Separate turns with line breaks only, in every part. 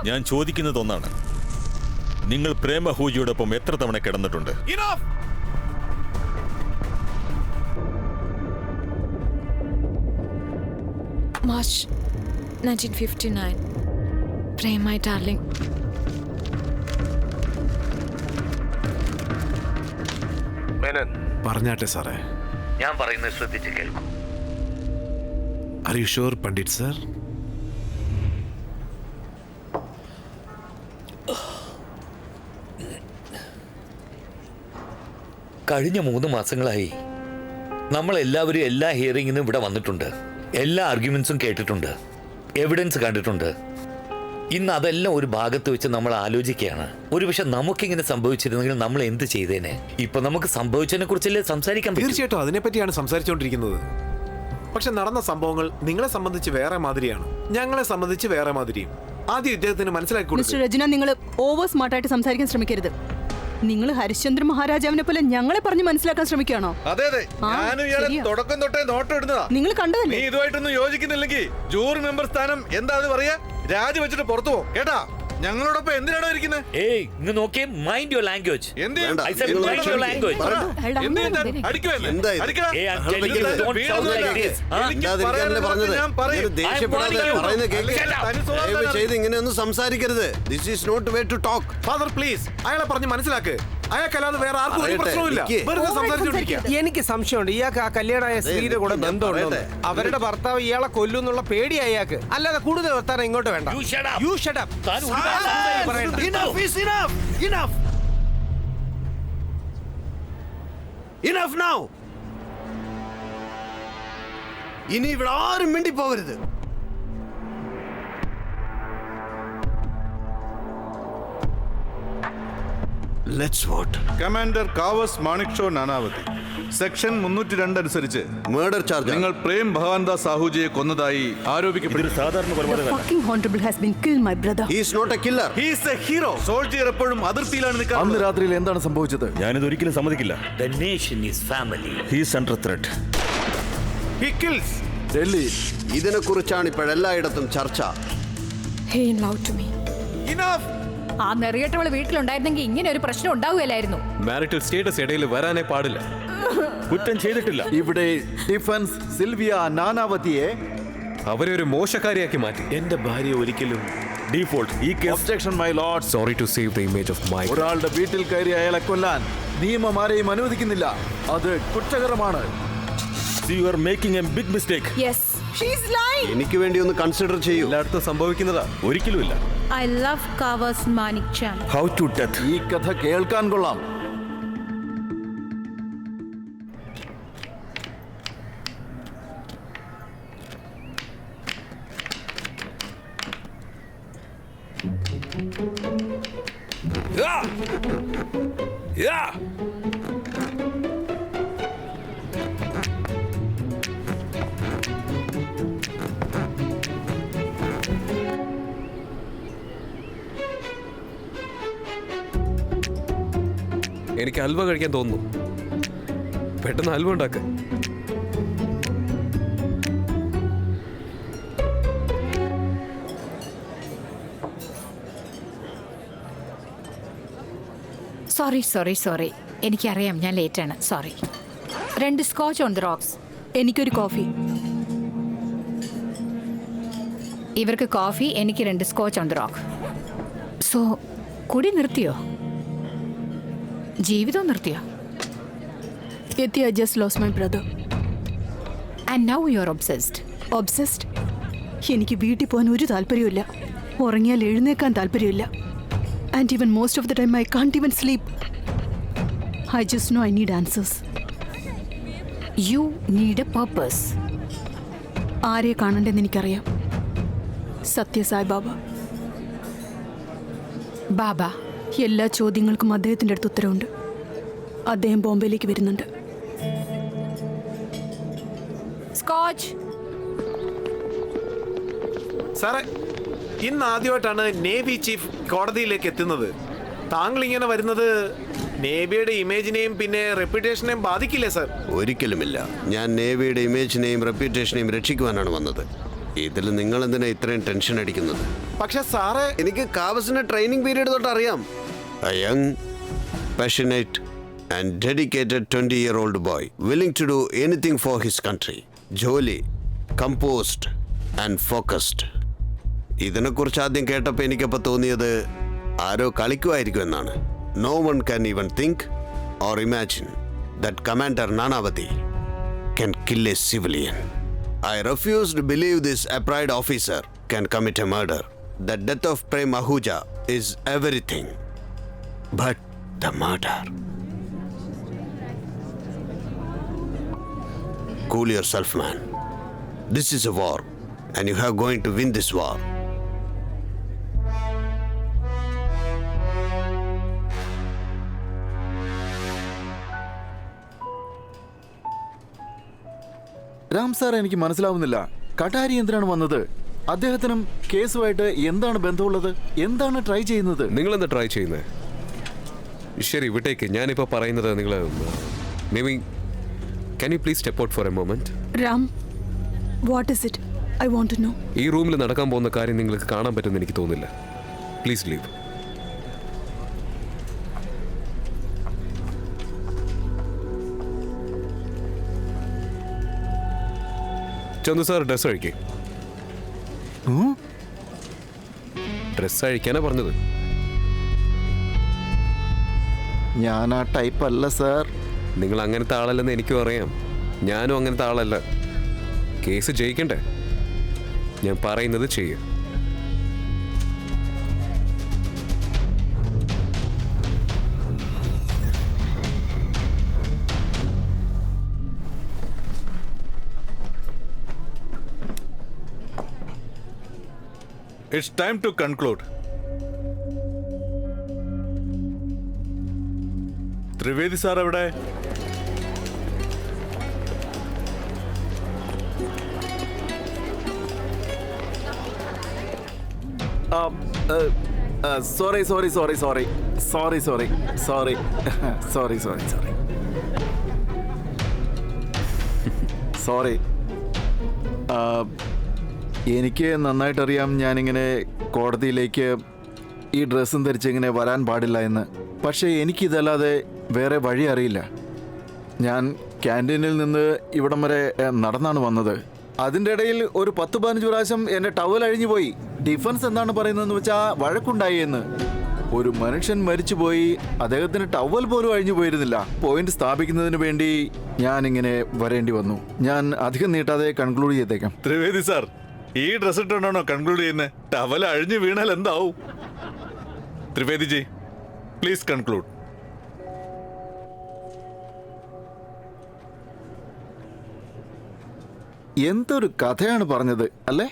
ഞാൻ ചോദിക്കുന്നത് ഒന്നാണ്, നിങ്ങൾ പ്രേമഹൂജിയോടൊപ്പം എത്ര തവണ കിടന്നിട്ടുണ്ട്?
March 1959. Pray, my darling.
പറഞ്ഞാട്ടെ സാറേ.
ഞാൻ പറയുന്നത് ശ്രദ്ധിച്ച് കേൾക്കും.
Are you sure, Pandit sir?
കഴിഞ്ഞ 3 മാസങ്ങളായി നമ്മളെല്ലാവരും എല്ലാ ഹിയറിങ്ങിനും ഇവിടെ വന്നിട്ടുണ്ട്. എല്ലാ ആർഗ്യുമെന്റ്സും കേട്ടിട്ടുണ്ട്, എവിഡൻസ് കണ്ടിട്ടുണ്ട്. ഇന്ന് അതെല്ലാം ഒരു ഭാഗത്ത് വെച്ച് നമ്മൾ ആലോചിക്കുകയാണ്. ഒരുപക്ഷെ നമുക്കിങ്ങനെ സംഭവിച്ചിരുന്നെങ്കിൽ നമ്മൾ എന്ത് ചെയ്തേനെ? ഇപ്പൊ നമുക്ക് സംഭവിച്ചതിനെ കുറിച്ചല്ലേ സംസാരിക്കാൻ പറ്റൂ.
തീർച്ചയായിട്ടും അതിനെപ്പറ്റിയാണ് സംസാരിച്ചുകൊണ്ടിരിക്കുന്നത്. പക്ഷെ നടന്ന സംഭവങ്ങൾ നിങ്ങളെ സംബന്ധിച്ച് വേറെ മാതിരിയാണ്, ഞങ്ങളെ സംബന്ധിച്ച് വേറെ മാതിരിയും. ആദ്യം ഇദ്ദേഹത്തിന് മനസ്സിലാക്കി
മിസ്റ്റർ രജന, നിങ്ങൾ ഓവർ സ്മാർട്ടായിട്ട് സംസാരിക്കാൻ ശ്രമിക്കരുത്. നിങ്ങൾ ഹരിശ്ചന്ദ്ര മഹാരാജാവിനെ പോലെ ഞങ്ങളെ പറഞ്ഞ് മനസ്സിലാക്കാൻ ശ്രമിക്കുകയാണോ?
അതെ അതെ, ഞാനും ഇയാളെ തുടക്കം തൊട്ടേ നോട്ടം ഇടുന്നതാ.
നിങ്ങൾ കണ്ടതല്ലേ?
നീ ഇതുമായിട്ടൊന്നും യോജിക്കുന്നില്ലെങ്കിൽ ജൂറി മെമ്പർ സ്ഥാനം എന്താന്ന് പറയാ, രാജി വെച്ചിട്ട് പുറത്തു പോ കേട്ടാ. ഞങ്ങളോടൊപ്പം എന്തിനാണോ ഇരിക്കുന്നത്?
ഏയ് ഇങ്ങ് നോക്കിയേ, മൈൻഡ് യുവർ ലാംഗ്വേജ്.
ഇങ്ങനെയൊന്നും സംസാരിക്കരുത്. This is not way to talk.
Father please, അയാളെ പറഞ്ഞ് മനസ്സിലാക്ക്. അയാൾക്കല്ലാതെ വേറെ ആർക്കും ഒരു പ്രശ്നവുമില്ല. വെറുതെ സംസാരിച്ചോണ്ടിരിക്കുക.
എനിക്ക് സംശയമുണ്ട്, ഇയാൾക്ക് ആ കല്യാണമായ സ്ത്രീയുടെ കൂടെ ബന്ധമുണ്ടോ? അവരുടെ ഭർത്താവ് ഇയാളെ കൊല്ലുന്നുള്ള പേടി അയാൾക്ക്, അല്ലാതെ കൂടുതൽ വർത്താനം ഇങ്ങോട്ട് വേണ്ട. You shut up.
Enough is enough. Enough. Enough now. ഇനി ഇവിടെ ആരും മിണ്ടി പോകരുത്. Let's vote.
Commander Kawas Manek Nanavati, section 302 അനുസരിച്ച്
Murder charge.
നിങ്ങൾ പ്രേം ഭഗവാൻദാസ് സാഹുജിയെ കൊന്നതായി ആരോപിക്കപ്പെടുന്നു.
സാധാരണ
The fucking honorable has been killed, my brother.
He is not a killer.
He is a hero. Soldier എപ്പോഴും അതിർത്തിയിലാണ്
അന്ന്
നിൽക്കുന്നത്.
രാത്രിയിൽ എന്താണ് സംഭവിച്ചത്? ഞാനിത് ഒരിക്കലും സമ്മതിക്കില്ല.
The nation is family.
He is under threat.
He kills.
Delhi.
ഇതിനെക്കുറിച്ചാണ് ഇപ്പോഴെല്ലായിടത്തും ചർച്ച.
He lied to me.
Enough.
ആ നെറിയട്ടവള് വീട്ടിലുണ്ടായിരുന്നെങ്കിൽ ഇങ്ങനെ ഒരു പ്രശ്നം ഉണ്ടാവുകയില്ലായിരുന്നു.
മാരിറ്റൽ സ്റ്റേറ്റസ് ഇടയിൽ വരാനേ പാടില്ല.
കുറ്റം ചെയ്തിട്ടില്ല.
ഇവിടെ ഡിഫൻസ് സിൽവിയ നാനാവതിയെ
അവരെ ഒരു മോശക്കാരിയാക്കി മാറ്റി.
എന്റെ ഭാര്യ ഒരിക്കലും
ഡീഫോൾട്ട്. ഈ case
objection my lord.
Sorry to save the image of my.
ഒരാളുടെ വീട്ടിൽ കയറി അയാളെ കൊല്ലാൻ നിയമം ആരെയും അനുവദിക്കുന്നില്ല. അത് കുറ്റകരമാണ്.
you are making a big mistake.
Yes.
She's lying.
എനിക്ക് വേണ്ടി ഒന്ന് കൺസിഡർ ചെയ്യൂ.
എല്ലായിടത്തും സംഭവിക്കുന്നതാ.
ഒരിക്കലുമില്ല.
I love Kavas Manik Chan.
How to death.
ഈ കഥ കേൾക്കാൻ കൊള്ളാം.
എനിക്ക് ഹൽവ കഴിക്കാൻ തോന്നുന്നു. പെട്ടെന്ന് ഹൽവ ഉണ്ടാക്ക.
സോറി എനിക്കറിയാം, ഞാൻ ലേറ്റാണ്. Sorry. 2 scotch on the rocks.
എനിക്കൊരു കോഫി.
ഇവർക്ക് കോഫി, എനിക്ക് 2 scotch on the rock. So കുടി നിർത്തിയോ? ജീവിതം നിർത്തിയോ?
I just lost my brother.
And now you are obsessed.
Obsessed? എനിക്ക് വീട്ടിൽ പോകാൻ ഒരു താല്പര്യമില്ല. ഉറങ്ങിയാൽ എഴുന്നേക്കാൻ താല്പര്യമില്ല. And even most of the time I can't even sleep. I just know I need answers.
You need a purpose.
ആരെ കാണണ്ടെന്ന് എനിക്കറിയാം. സത്യസായി ബാബ.
ബാബ.
എല്ലാ ചോദ്യങ്ങൾക്കും അദ്ദേഹത്തിൻ്റെ അടുത്ത് ഉത്തരവുണ്ട്. അദ്ദേഹം ബോംബെയിലേക്ക് വരുന്നുണ്ട്.
സ്കോച്ച്.
സാറേ, ഇന്ന് ആദ്യമായിട്ടാണ് നേവി ചീഫ് കോടതിയിലേക്ക് എത്തുന്നത്. താങ്കൾ ഇങ്ങനെ വരുന്നത് നേവിയുടെ ഇമേജിനെയും പിന്നെ റെപ്യൂട്ടേഷനെയും ബാധിക്കില്ലേ സാർ?
ഒരിക്കലുമില്ല. ഞാൻ നേവിയുടെ ഇമേജിനെയും റെപ്യൂട്ടേഷനെയും രക്ഷിക്കുവാനാണ് വന്നത്. ഇതിൽ നിങ്ങൾ എന്തിനാ ഇത്രയും ടെൻഷൻ അടിക്കുന്നത്?
പക്ഷെ സാറേ,
എനിക്ക് കാവസിന്റെ ട്രെയിനിങ് പീരീഡ് തൊട്ട് അറിയാം. A young, passionate and dedicated 20-year-old boy willing to do anything for his country. ജോലി, composed and focused. ഇതിനെക്കുറിച്ച് ആദ്യം കേട്ടപ്പോൾ എനിക്കപ്പോൾ തോന്നിയത് ആരോ കളിക്കുമായിരിക്കും എന്നാണ്. No one can even think or imagine that Commander Nanavati can kill a civilian. I refuse to believe this upright officer can commit a murder. The death of Prem Ahuja is everything but the murder. Cool yourself, man. This is a war and you are going to win this war.
Ram sir, എനിക്ക് മനസ്സിലാവുന്നില്ല. കട്ടാരി എന്തിനാണ് വന്നത്? അദ്ദേഹത്തിനും കേസുമായിട്ട് എന്താണ് ബന്ധമുള്ളത്? എന്താണ് try ചെയ്യുന്നത്?
നിങ്ങൾ എന്താ ട്രൈ ചെയ്യുന്നത്? ശരി, വിട്ടേക്ക്. ഞാനിപ്പോൾ പറയുന്നത് നിങ്ങൾ maybe can you please step out for A moment?
Ram, what is it? I want to know.
ഈ റൂമിൽ നടക്കാൻ പോകുന്ന കാര്യം നിങ്ങൾക്ക് കാണാൻ പറ്റുമെന്ന് എനിക്ക് തോന്നുന്നില്ല. Please leave. Chandu sir, dress അഴിക്കേ. ഡ്രസ് അഴിക്കാനാ പറഞ്ഞത്.
ഞാൻ ആ ടൈപ്പ് അല്ല സാർ.
നിങ്ങൾ അങ്ങനത്തെ ആളല്ലെന്ന് എനിക്കും അറിയാം. ഞാനും അങ്ങനത്തെ ആളല്ല. കേസ് ജയിക്കണ്ടേ? ഞാൻ പറയുന്നത് ചെയ്യും.
It's time to conclude. Trivedi sir എവിടെ?
Sorry sorry sorry sorry sorry sorry sorry sorry sorry sorry sorry. എനിക്ക് നന്നായിട്ടറിയാം ഞാനിങ്ങനെ കോടതിയിലേക്ക് ഈ ഡ്രസ്സും ധരിച്ചിങ്ങനെ വരാൻ പാടില്ല എന്ന്. പക്ഷേ എനിക്കിതല്ലാതെ വേറെ വഴി അറിയില്ല. ഞാൻ ക്യാൻറ്റീനിൽ നിന്ന് ഇവിടം വരെ നടന്നാണ് വന്നത്. അതിൻ്റെ ഇടയിൽ ഒരു 10-15 പ്രാവശ്യം എൻ്റെ ടവൽ അഴിഞ്ഞു പോയി. ഡിഫൻസ് എന്താണ് പറയുന്നതെന്ന് വെച്ചാൽ വഴക്കുണ്ടായി എന്ന്. ഒരു മനുഷ്യൻ മരിച്ചുപോയി, അദ്ദേഹത്തിന് ടവൽ പോലും അഴിഞ്ഞു പോയിരുന്നില്ല. പോയിന്റ് സ്ഥാപിക്കുന്നതിന് വേണ്ടി ഞാനിങ്ങനെ വരേണ്ടി വന്നു. ഞാൻ അധികം നീട്ടാതെ കൺക്ലൂഡ് ചെയ്തേക്കാം.
ത്രിവേദി സാർ, ഈ ഡ്രസ് ഇട്ടുകൊണ്ടാണോ കൺക്ലൂഡ് ചെയ്യുന്നത്? ടവൽ അഴിഞ്ഞു വീണാൽ എന്താവും? Trivedi G, please conclude.
എന്തൊരു കഥയാണ് പറഞ്ഞത് അല്ലേ?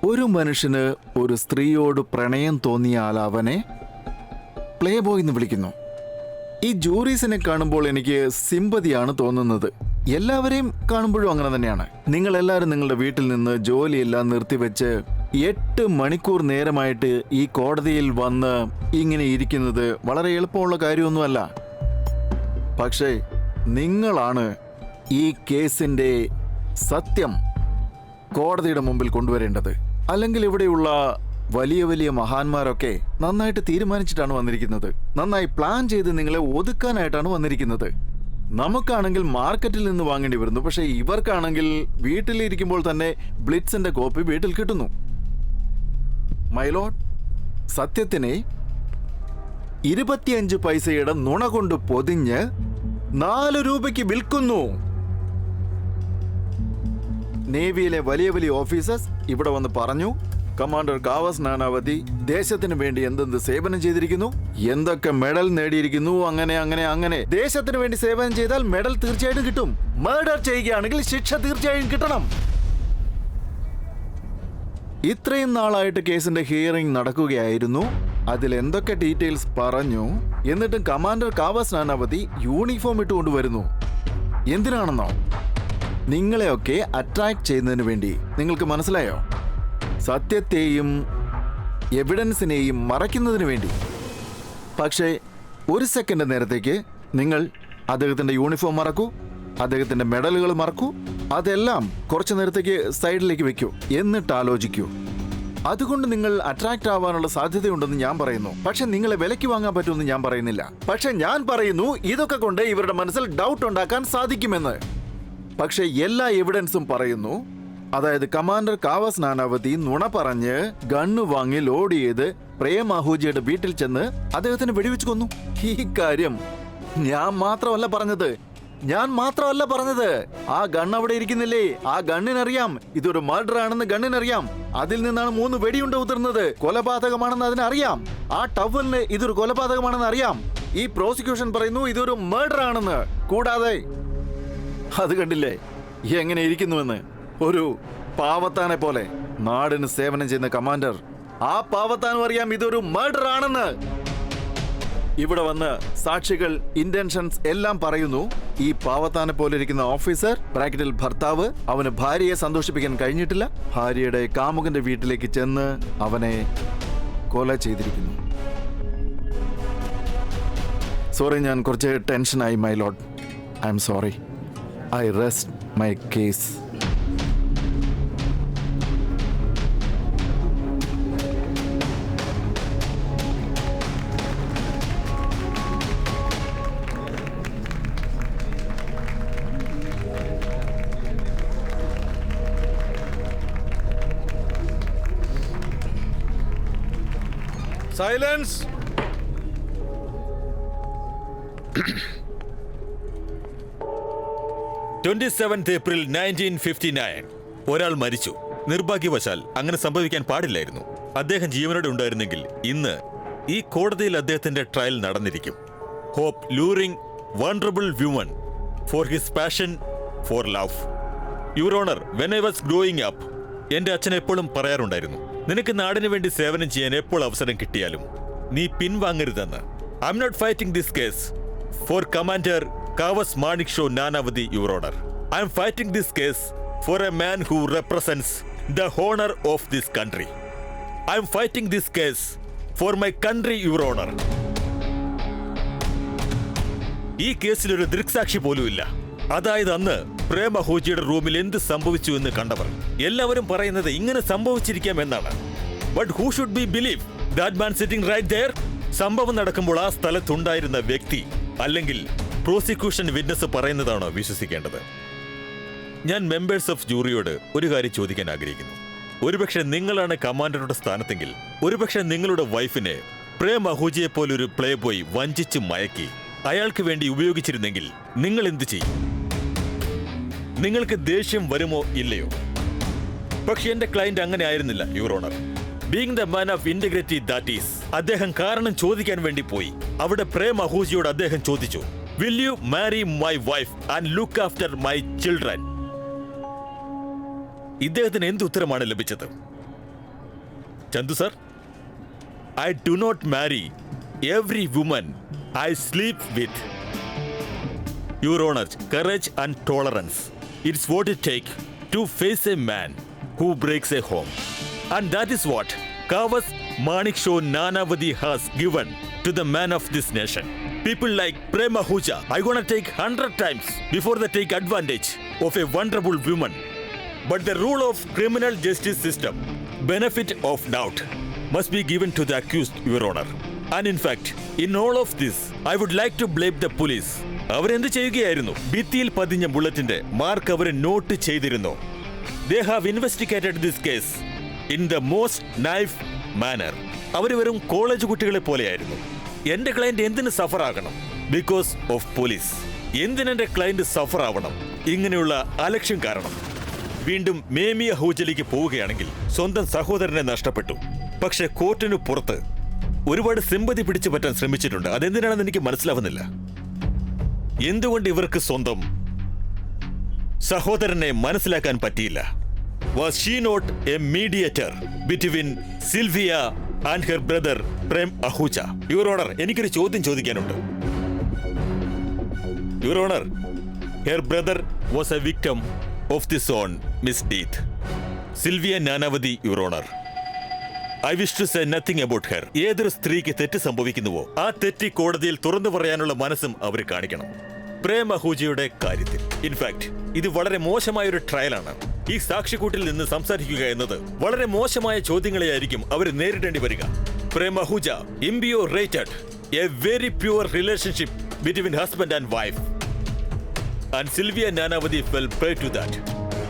ഒരു മനുഷ്യന് ഒരു സ്ത്രീയോട് പ്രണയം തോന്നിയാൽ അവനെ പ്ലേ ബോയ് എന്ന് വിളിക്കുന്നു. ഈ ജൂറീസിനെ കാണുമ്പോൾ എനിക്ക് സിമ്പതിയാണ് തോന്നുന്നത്. എല്ലാവരെയും കാണുമ്പോഴും അങ്ങനെ തന്നെയാണ്. നിങ്ങളെല്ലാവരും നിങ്ങളുടെ വീട്ടിൽ നിന്ന് ജോലിയെല്ലാം നിർത്തിവെച്ച് 8 മണിക്കൂർ നേരമായിട്ട് ഈ കോടതിയിൽ വന്ന് ഇങ്ങനെ ഇരിക്കുന്നത് വളരെ എളുപ്പമുള്ള കാര്യമൊന്നുമല്ല. പക്ഷേ നിങ്ങളാണ് ഈ കേസിൻ്റെ സത്യം കോടതിയുടെ മുമ്പിൽ കൊണ്ടുവരേണ്ടത്. അല്ലെങ്കിൽ ഇവിടെയുള്ള വലിയ വലിയ മഹാന്മാരൊക്കെ നന്നായിട്ട് തീരുമാനിച്ചിട്ടാണ് വന്നിരിക്കുന്നത്. നന്നായി പ്ലാൻ ചെയ്ത് നിങ്ങളെ ഒതുക്കാനായിട്ടാണ് വന്നിരിക്കുന്നത്. നമുക്കാണെങ്കിൽ മാർക്കറ്റിൽ നിന്ന് വാങ്ങേണ്ടി വരുന്നു. പക്ഷേ ഇവർക്കാണെങ്കിൽ വീട്ടിലിരിക്കുമ്പോൾ തന്നെ ബ്ലിറ്റ്സിന്റെ കോപ്പി വീട്ടിൽ കിട്ടുന്നു. മൈലോഡ്, സത്യത്തിനെ 25 പൈസയുടെ നുണ കൊണ്ട് പൊതിഞ്ഞ് 4 രൂപയ്ക്ക് വിൽക്കുന്നു. നേവിയിലെ വലിയ വലിയ ഓഫീസേഴ്സ് ഇവിടെ വന്ന് പറഞ്ഞു, കമാൻഡർ കാവസ് നാനാവതി ദേശത്തിന് വേണ്ടി എന്തെന്ത് സേവനം ചെയ്തിരിക്കുന്നു, എന്തൊക്കെ മെഡൽ നേടിയിരിക്കുന്നു, അങ്ങനെ അങ്ങനെ അങ്ങനെ. ദേശത്തിന് വേണ്ടി സേവനം ചെയ്താൽ മെഡൽ തീർച്ചയായിട്ടും കിട്ടും. മർഡർ ചെയ്യുകയാണെങ്കിൽ ശിക്ഷ തീർച്ചയായും കിട്ടണം. ഇത്രയും നാളായിട്ട് കേസിന്റെ ഹിയറിംഗ് നടക്കുകയായിരുന്നു. അതിൽ എന്തൊക്കെ ഡീറ്റെയിൽസ് പറഞ്ഞു. എന്നിട്ടും കമാൻഡർ കാവസ് നാനാവതി യൂണിഫോം ഇട്ടുകൊണ്ടുവരുന്നു. എന്തിനാണെന്നോ? നിങ്ങളെയൊക്കെ അട്രാക്ട് ചെയ്യുന്നതിന് വേണ്ടി. നിങ്ങൾക്ക് മനസ്സിലായോ? സത്യത്തെയും എവിഡൻസിനെയും മറയ്ക്കുന്നതിന് വേണ്ടി. പക്ഷേ ഒരു സെക്കൻഡ് നേരത്തേക്ക് നിങ്ങൾ അദ്ദേഹത്തിൻ്റെ യൂണിഫോം മറക്കൂ, അദ്ദേഹത്തിൻ്റെ മെഡലുകൾ മറക്കൂ, അതെല്ലാം കുറച്ചു നേരത്തേക്ക് സൈഡിലേക്ക് വെക്കൂ, എന്നിട്ട് ആലോചിക്കൂ. അതുകൊണ്ട് നിങ്ങൾ അട്രാക്ട് ആവാനുള്ള സാധ്യതയുണ്ടെന്ന് ഞാൻ പറയുന്നു. പക്ഷെ നിങ്ങളെ വിലയ്ക്ക് വാങ്ങാൻ പറ്റുമെന്ന് ഞാൻ പറയുന്നില്ല. പക്ഷെ ഞാൻ പറയുന്നു ഇതൊക്കെ കൊണ്ട് ഇവരുടെ മനസ്സിൽ ഡൗട്ട് ഉണ്ടാക്കാൻ സാധിക്കുമെന്ന്. പക്ഷെ എല്ലാ എവിഡൻസും പറയുന്നു, അതായത് കമാൻഡർ കാവസ് നാനാവതി നുണ പറഞ്ഞ് ഗണ്ണ് വാങ്ങി ലോഡ് ചെയ്ത് പ്രേം അഹൂജയുടെ വീട്ടിൽ ചെന്ന് അദ്ദേഹത്തിന് വെടിവെച്ച് കൊന്നു. ഈ കാര്യം ഞാൻ മാത്രമല്ല പറഞ്ഞത്. ആ ഗണ്ണ് അവിടെ ഇരിക്കുന്നില്ലേ, ആ ഗണ്ണിനറിയാം ഇതൊരു മർഡർ ആണെന്ന് ഗണ്ണിനറിയാം. അതിൽ നിന്നാണ് 3 വെടിയുണ്ട ഉതിർന്നത്. കൊലപാതകമാണെന്ന് അതിനറിയാം. ആ ടവലിന് ഇതൊരു കൊലപാതകമാണെന്ന് അറിയാം. ഈ പ്രോസിക്യൂഷൻ പറയുന്നു ഇതൊരു മർഡർ ആണെന്ന്. കൂടാതെ അത് കണ്ടില്ലേ എങ്ങനെ ഇരിക്കുന്നുവെന്ന്, ഒരു പാവത്താനെ പോലെ നാടിന് സേവനം ചെയ്യുന്ന കമാൻഡർ. ആ പാവത്താനും അറിയാം ഇതൊരു മർഡർ ആണെന്ന്. ഇവിടെ വന്ന് സാക്ഷികൾ ഇന്റൻഷൻസ് എല്ലാം പറയുന്നു. ഈ പാവത്താനെ പോലെ ഇരിക്കുന്ന ഓഫീസർ ബ്രാക്കറ്റിൽ ഭർത്താവ് അവന് ഭാര്യയെ സന്തോഷിപ്പിക്കാൻ കഴിഞ്ഞിട്ടില്ല. ഭാര്യയുടെ കാമുകന്റെ വീട്ടിലേക്ക് ചെന്ന് അവനെ കൊല ചെയ്തിരിക്കുന്നു. സോറി, ഞാൻ കുറച്ച് ടെൻഷനായി my Lord. I am sorry. I rest my case.
Silence.
April 1959 ഒരാൾ മരിച്ചു. നിർഭാഗ്യവശാൽ അങ്ങനെ സംഭവിക്കാൻ പാടില്ലായിരുന്നു. അദ്ദേഹം ജീവനോടെ ഉണ്ടായിരുന്നെങ്കിൽ ഇന്ന് ഈ കോടതിയിൽ അദ്ദേഹത്തിന്റെ ട്രയൽ നടന്നിരിക്കും. Hope luring vulnerable woman for his passion for love. Your honour, when I was growing up എന്റെ അച്ഛൻ എപ്പോഴും പറയാറുണ്ടായിരുന്നു, നിനക്ക് നാടിനു വേണ്ടി സേവനം ചെയ്യാൻ എപ്പോൾ അവസരം കിട്ടിയാലും നീ പിൻവാങ്ങരുതെന്ന്. I'm not fighting this case for commander Kawas Manekshaw Nanavati, your honour. I'm fighting this case for a man who represents the honour of this country. I'm fighting this case for my country, your honour. ഈ കേസിൽ ഒരു ദൃക്സാക്ഷി പോലും ഇല്ല. അതായത് അന്ന് പ്രേം അഹൂജയുടെ റൂമിൽ എന്ത് സംഭവിച്ചു എന്ന് കണ്ടവർ എല്ലാവരും പറയുന്നത് ഇങ്ങനെ സംഭവിച്ചിരിക്കാം എന്നാണ്. But who should be believe that man sitting right there? സംഭവം നടക്കുമ്പോൾ ആ സ്ഥലത്തുണ്ടായിരുന്ന വ്യക്തി അല്ലെങ്കിൽ പ്രോസിക്യൂഷൻ വിറ്റ്നസ് പറയുന്നതാണോ വിശ്വസിക്കേണ്ടത്? ഞാൻ മെമ്പേഴ്സ് ഓഫ് ജൂറിയോട് ഒരു കാര്യം ചോദിക്കാൻ ആഗ്രഹിക്കുന്നു. ഒരുപക്ഷെ നിങ്ങളാണ് കമാൻഡറുടെ സ്ഥാനത്തെങ്കിൽ, ഒരുപക്ഷെ നിങ്ങളുടെ വൈഫിനെ പ്രേം അഹൂജയെ പോലൊരു പ്ലേ ബോയ് വഞ്ചിച്ച് മയക്കി അയാൾക്ക് വേണ്ടി ഉപയോഗിച്ചിരുന്നെങ്കിൽ നിങ്ങൾ എന്ത് ചെയ്യും? നിങ്ങൾക്ക് ദേഷ്യം വരുമോ ഇല്ലയോ? പക്ഷെ എന്റെ ക്ലയന്റ് അങ്ങനെ ആയിരുന്നില്ല, your honour. Being the man of integrity that is, അദ്ദേഹം കാരണം ചോദിക്കാൻ വേണ്ടി പോയി. അവിടെ പ്രേം അഹൂജയോട് അദ്ദേഹം ചോദിച്ചു, will you marry my wife and look after my children? ഇദ്ദേഹത്തിന് എന്ത് ഉത്തരമാണ് ലഭിച്ചത്? Chandu sir, I do not marry every woman I sleep with. Your Honor, courage and tolerance. It's what it takes to face a man who breaks a home. And that is what Kawas Manikshaw Nanavati has given to the man of this nation. People like Prem Ahuja, I'm gonna take 100 times before they take advantage of a vulnerable woman. But the rule of criminal justice system, benefit of doubt, must be given to the accused, Your Honor. And in fact, in all of this, I would like to blame the police. അവരെന്ത് ചെയ്യുകയായിരുന്നു? ഭിത്തിയിൽ പതിഞ്ഞ ബുള്ളറ്റിന്റെ mark our not ചെയ്തിരുന്നു. They have investigated this case in the most naive manner. അവർ വെറും college കുട്ടികളെ പോലെയായിരുന്നു. എന്റെ ക്ലയന്റ് എന്തിന് സഫർ ആകണം? Because of police. എന്തിനെന്റെ ക്ലയന്റ് സഫർ ആവണം? ഇങ്ങനെയുള്ള അലക്ഷ്യം കാരണം. വീണ്ടും മേമി അഹൂജയിലേക്ക് പോവുകയാണെങ്കിൽ സ്വന്തം സഹോദരനെ നഷ്ടപ്പെട്ടു. പക്ഷെ കോർട്ടിനു പുറത്ത് ഒരുപാട് സിമ്പതി പിടിച്ചു പറ്റാൻ ശ്രമിച്ചിട്ടുണ്ട്. അതെന്തിനാണെന്ന് എനിക്ക് മനസ്സിലാവുന്നില്ല. എന്തുകൊണ്ട് ഇവർക്ക് സ്വന്തം സഹോദരനെ മനസ്സിലാക്കാൻ പറ്റിയില്ല? Was she not a mediator between Sylvia and her brother Prem Ahuja? Your honour, എനിക്കൊരു ചോദ്യം ചോദിക്കാനുണ്ട്. Your honour, her brother was a victim of this own misdeed. Sylvia Nanavati, your honour. I wish to say nothing about her. ഏതൊരു സ്ത്രീക്ക് തെറ്റ് സംഭവിക്കുന്നുവോ ആ തെറ്റ് കോടതിയിൽ തുറന്നു പറയാനുള്ള മനസ്സും അവർ കാണിക്കണം. പ്രേം അഹൂജയുടെ കാര്യത്തിൽ. ഇൻഫാക്ട് ഇത് വളരെ മോശമായ ഒരു ട്രയലാണ്. ഈ സാക്ഷിക്കൂട്ടിൽ നിന്ന് സംസാരിക്കുക എന്നത് വളരെ മോശമായ ചോദ്യങ്ങളെയായിരിക്കും അവർ നേരിടേണ്ടി വരിക. പ്രേം അഹൂജ ഇംബിയോറേറ്റഡ് a very pure relationship between husband and wife. And Sylvia Nanavati fell prey to that.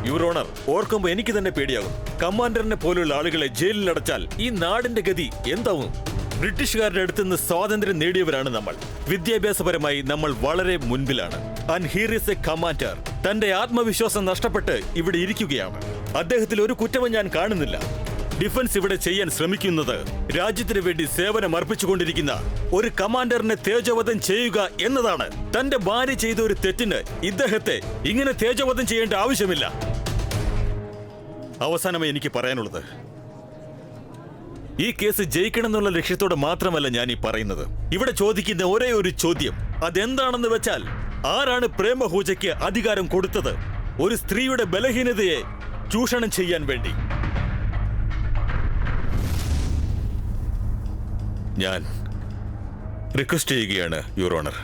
Your honour, ഓർക്കുമ്പോൾ എനിക്ക് തന്നെ പേടിയാകും. കമാൻഡറിനെ പോലുള്ള ആളുകളെ ജയിലിൽ അടച്ചാൽ ഈ നാടിന്റെ ഗതി എന്താവും? ബ്രിട്ടീഷുകാരുടെ അടുത്ത് നിന്ന് സ്വാതന്ത്ര്യം നേടിയവരാണ് നമ്മൾ. വിദ്യാഭ്യാസപരമായി നമ്മൾ വളരെ മുൻപിലാണ്. And here is a commander തന്റെ ആത്മവിശ്വാസം നഷ്ടപ്പെട്ട് ഇവിടെ ഇരിക്കുകയാണ്. അദ്ദേഹത്തിൽ ഒരു കുറ്റവും ഞാൻ കാണുന്നില്ല. ഡിഫൻസ് ഇവിടെ ചെയ്യാൻ ശ്രമിക്കുന്നത് രാജ്യത്തിന് വേണ്ടി സേവനം അർപ്പിച്ചുകൊണ്ടിരിക്കുന്ന ഒരു കമാൻഡറിനെ തേജോവധം ചെയ്യുക എന്നതാണ്. തന്റെ ഭാര്യ ചെയ്ത ഒരു തെറ്റിന് ഇദ്ദേഹത്തെ ഇങ്ങനെ തേജോവധം ചെയ്യേണ്ട ആവശ്യമില്ല. അവസാനമായി എനിക്ക് പറയാനുള്ളത്, ഈ കേസ് ജയിക്കണം എന്നുള്ള ലക്ഷ്യത്തോടെ മാത്രമല്ല ഞാൻ ഈ പറയുന്നത്. ഇവിടെ ചോദിക്കുന്ന ഒരേ ഒരു ചോദ്യം അതെന്താണെന്ന് വെച്ചാൽ, ആരാണ് പ്രേം അഹൂജയ്ക്ക് അധികാരം കൊടുത്തത് ഒരു സ്ത്രീയുടെ ബലഹീനതയെ ചൂഷണം ചെയ്യാൻ വേണ്ടി? ഞാൻ റിക്വസ്റ്റ് ചെയ്യുകയാണ് your honour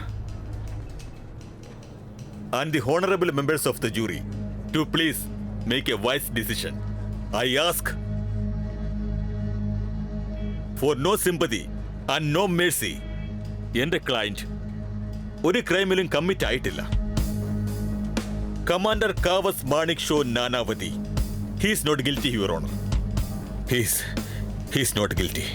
and the honourable members of the jury to please make a wise decision. I ask for no sympathy and no mercy. എന്റെ ക്ലയന്റ് ഒരു ക്രൈമിലും കമ്മിറ്റ് ആയിട്ടില്ല. Commander Kawas Manekshaw Nanavati, he's not guilty your honour. He's not guilty.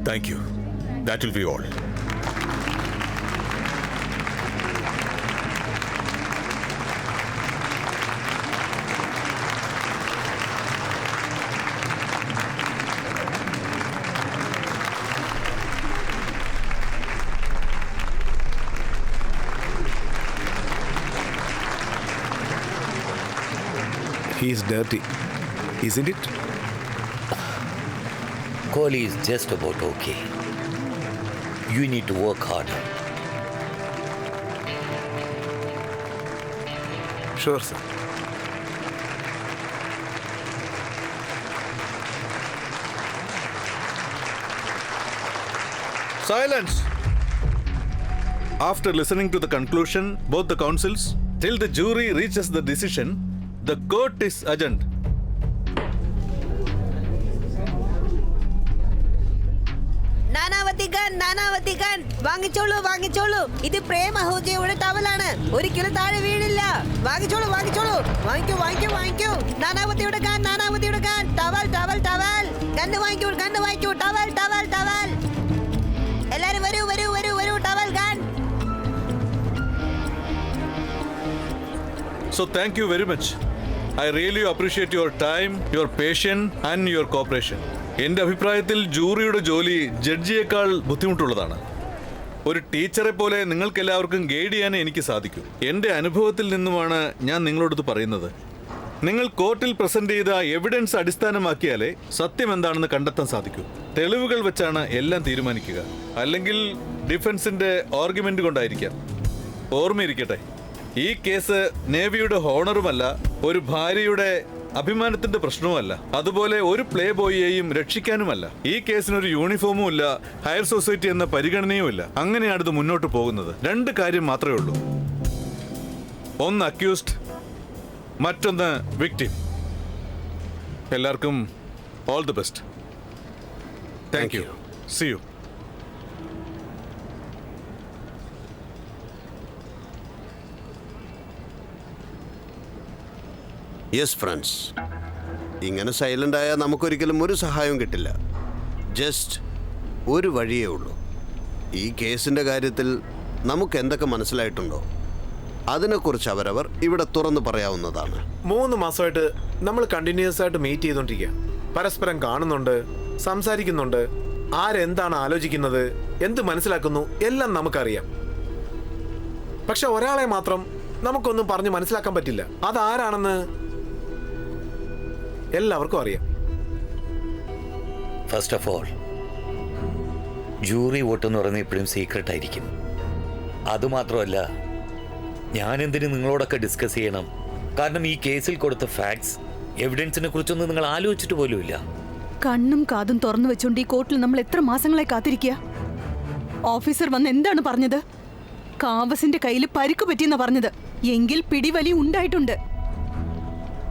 Thank you. That will be all.
He is dirty, isn't it?
Kohli is just about okay. You need to work harder.
Sure, sir.
Silence! After listening to the conclusion, both the counsels, till the jury reaches the decision, the court is adjourned.
നാനാവതികൻ വാങ്ങിച്ചോളൂ. ഇത് പ്രേം അഹൂജയുടെ ടവലാണ്. ഒരിക്കലും താഴെ വീഴില്ല. വാങ്ങിക്കൂ. നാനാവതിയുടെ gun. Towel. Gun വാങ്ങിക്കൂ. Towel. എല്ലാരും വരൂ. Towel gun.
So thank you very much. I really appreciate your time, your patience and your cooperation. എൻ്റെ അഭിപ്രായത്തിൽ ജൂറിയുടെ ജോലി ജഡ്ജിയേക്കാൾ ബുദ്ധിമുട്ടുള്ളതാണ്. ഒരു ടീച്ചറെ പോലെ നിങ്ങൾക്കെല്ലാവർക്കും ഗൈഡ് ചെയ്യാൻ എനിക്ക് സാധിക്കും. എൻ്റെ അനുഭവത്തിൽ നിന്നുമാണ് ഞാൻ നിങ്ങളോടത് പറയുന്നത്. നിങ്ങൾ കോർട്ടിൽ പ്രസന്റ് ചെയ്ത എവിഡൻസ് അടിസ്ഥാനമാക്കിയാലേ സത്യം എന്താണെന്ന് കണ്ടെത്താൻ സാധിക്കൂ. തെളിവുകൾ വെച്ചാണ് എല്ലാം തീരുമാനിക്കുക. അല്ലെങ്കിൽ ഡിഫൻസിന്റെ ആർഗ്യുമെന്റ് കൊണ്ടായിരിക്കാം. ഓർമ്മയിരിക്കട്ടെ, ഈ കേസ് നേവിയുടെ ഹോണറുമല്ല, ഒരു ഭാര്യയുടെ അഭിമാനത്തിന്റെ പ്രശ്നവുമല്ല, അതുപോലെ ഒരു പ്ലേ ബോയിയെയും രക്ഷിക്കാനുമല്ല. ഈ കേസിനൊരു യൂണിഫോമും ഇല്ല, ഹയർ സൊസൈറ്റി എന്ന പരിഗണനയുമില്ല. അങ്ങനെയാണ് ഇത് മുന്നോട്ട് പോകുന്നത്. രണ്ട് കാര്യം മാത്രമേ ഉള്ളൂ. ഒന്ന് അക്യൂസ്ഡ്, മറ്റൊന്ന് വിക്ടിം. എല്ലാവർക്കും all the best. Thank you. See you.
Yes friends, ഇങ്ങനെ സൈലൻ്റ് ആയാൽ നമുക്കൊരിക്കലും ഒരു സഹായവും കിട്ടില്ല. ജസ്റ്റ് ഒരു വഴിയേ ഉള്ളൂ. ഈ കേസിൻ്റെ കാര്യത്തിൽ നമുക്ക് എന്തൊക്കെ മനസ്സിലായിട്ടുണ്ടോ അതിനെക്കുറിച്ച് അവരവർ ഇവിടെ തുറന്നു പറയാവുന്നതാണ്.
3 മാസമായിട്ട് നമ്മൾ കണ്ടിന്യൂസ് ആയിട്ട് മീറ്റ് ചെയ്തുകൊണ്ടിരിക്കുക. പരസ്പരം കാണുന്നുണ്ട്, സംസാരിക്കുന്നുണ്ട്. ആരെന്താണ് ആലോചിക്കുന്നത്, എന്ത് മനസ്സിലാക്കുന്നു എല്ലാം നമുക്കറിയാം. പക്ഷെ ഒരാളെ മാത്രം നമുക്കൊന്നും പറഞ്ഞ് മനസ്സിലാക്കാൻ പറ്റില്ല. അതാരാണെന്ന് എല്ലാവർക്കും അറിയാം.
First of all, jury vote എന്ന് പറയുന്നത് എപ്പോഴും സീക്രട്ട് ആയിരിക്കും. അതുമാത്രമല്ല, ഞാനെന്തിന് നിങ്ങളോടൊക്കെ ഡിസ്കസ് ചെയ്യണം? കാരണം ഈ കേസിൽ കൊടുത്ത ഫാക്ട്സ്, എവിഡൻസിനെ കുറിച്ചൊന്നും നിങ്ങൾ ആലോചിച്ചിട്ട് പോലുമില്ല.
കണ്ണും കാതും തുറന്നു വെച്ചോണ്ട് ഈ കോർട്ടിൽ നമ്മൾ എത്ര മാസങ്ങളായി കാത്തിരിക്കുക? ഓഫീസർ വന്ന് എന്താണ് പറഞ്ഞത്? കാവസിന്റെ കയ്യിൽ പരിക്ക് പറ്റിയെന്നാ പറഞ്ഞത്. എങ്കിൽ പിടിവലി ഉണ്ടായിട്ടുണ്ട്.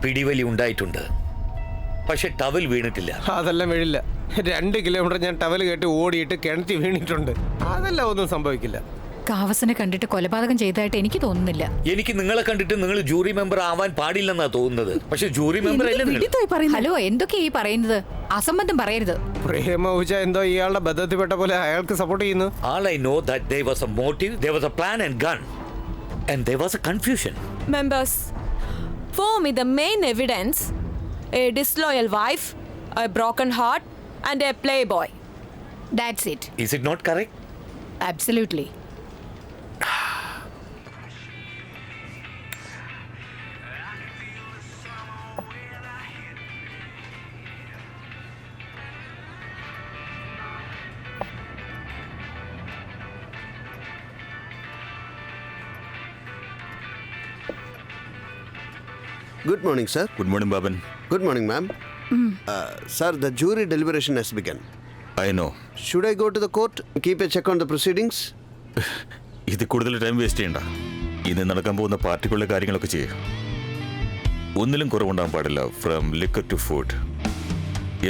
പിടിവലി ഉണ്ടായിട്ടുണ്ട്, പക്ഷെ ടവൽ വീണിട്ടില്ല.
അതെല്ലാം വീഴില്ല. 2 കിലോമീറ്റർ ഞാൻ ടവൽ കേട്ട് ഓടിയിട്ട് കിണറ്റി വീണിട്ടുണ്ട്. അതെല്ലാം ഒന്നും സംഭവിക്കില്ല.
കാവസിനെ കണ്ടിട്ട് കൊലപാതകം ചെയ്തതായിട്ട് എനിക്ക് തോന്നുന്നില്ല.
എനിക്ക് നിങ്ങളെ കണ്ടിട്ട് നിങ്ങൾ ജൂറി മെമ്പർ ആവാൻ പാടില്ലെന്നാ തോന്നുന്നത്. പക്ഷെ ജൂറി മെമ്പർ അല്ലേ നിങ്ങൾ?
ഹലോ, എന്തൊക്കെയാ ഈ പറയുന്നത്? അസംബന്ധം പറയരുത്.
പ്രേമഹുജ എന്തോ ഇയാളുടെ ബന്ധത്തിൽപ്പെട്ട പോലെ അയാൾക്ക് സപ്പോർട്ട് ചെയ്യുന്നു.
All I know that there was a motive, there was a plan and gun, and there was a confusion.
Members, for me the main evidence, a disloyal wife, a broken heart and a playboy.
That's it.
Is it not correct?
Absolutely.
Good morning, sir.
Good morning ബാബൻ.
Good morning, ma'am. Sir, the jury deliberation has begun.
I know.
Should I go to the court and keep a check on the proceedings?
ഇത് കൂടുതൽ time waste ചെയ്യണ്ട. ഇന്ന് നടക്കാൻ പോകുന്ന പാർട്ടിക്കുള്ള കാര്യങ്ങളൊക്കെ ചെയ്യും. ഒന്നിലും കുറവുണ്ടാകാൻ പാടില്ല. ഫ്രം ലിക്കർ ടു ഫുഡ്